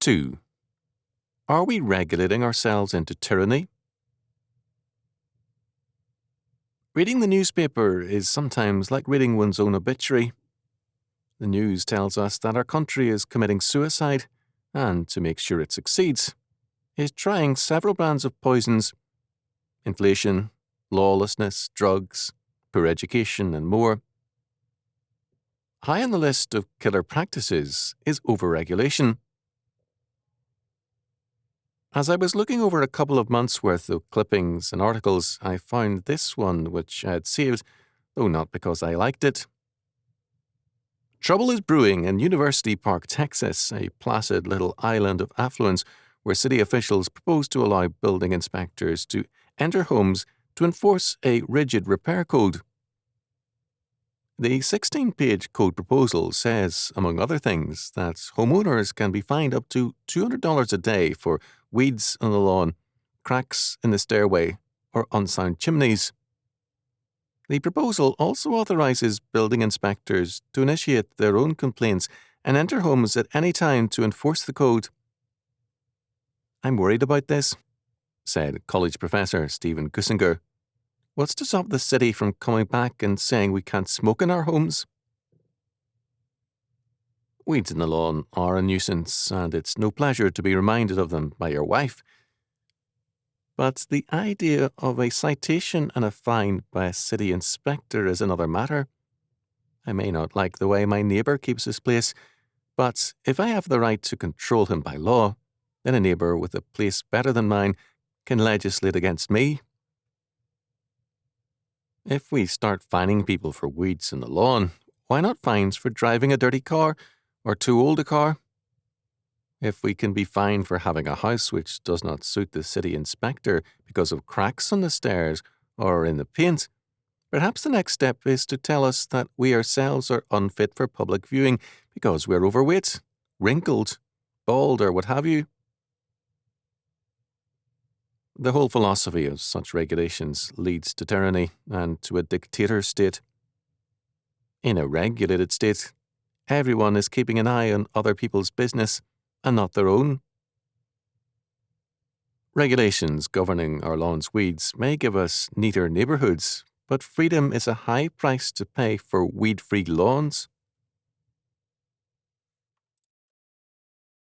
2. Are we regulating ourselves into tyranny? Reading the newspaper is sometimes like reading one's own obituary. The news tells us that our country is committing suicide, and to make sure it succeeds, is trying several brands of poisons: inflation, lawlessness, drugs, poor education, and more. High on the list of killer practices is overregulation. As I was looking over a couple of months' worth of clippings and articles, I found this one which I had saved, though not because I liked it. Trouble is brewing in University Park, Texas, a placid little island of affluence where city officials propose to allow building inspectors to enter homes to enforce a rigid repair code. The 16-page code proposal says, among other things, that homeowners can be fined up to $200 a day for weeds on the lawn, cracks in the stairway, or unsound chimneys. The proposal also authorizes building inspectors to initiate their own complaints and enter homes at any time to enforce the code. "I'm worried about this," said college professor Stephen Gussinger. "What's to stop the city from coming back and saying we can't smoke in our homes?" Weeds in the lawn are a nuisance, and it's no pleasure to be reminded of them by your wife. But the idea of a citation and a fine by a city inspector is another matter. I may not like the way my neighbour keeps his place, but if I have the right to control him by law, then a neighbour with a place better than mine can legislate against me. If we start fining people for weeds in the lawn, why not fines for driving a dirty car or too old a car? If we can be fined for having a house which does not suit the city inspector because of cracks on the stairs or in the paint, perhaps the next step is to tell us that we ourselves are unfit for public viewing because we're overweight, wrinkled, bald, or what have you. The whole philosophy of such regulations leads to tyranny and to a dictator state. In a regulated state, everyone is keeping an eye on other people's business and not their own. Regulations governing our lawn's weeds may give us neater neighbourhoods, but freedom is a high price to pay for weed-free lawns.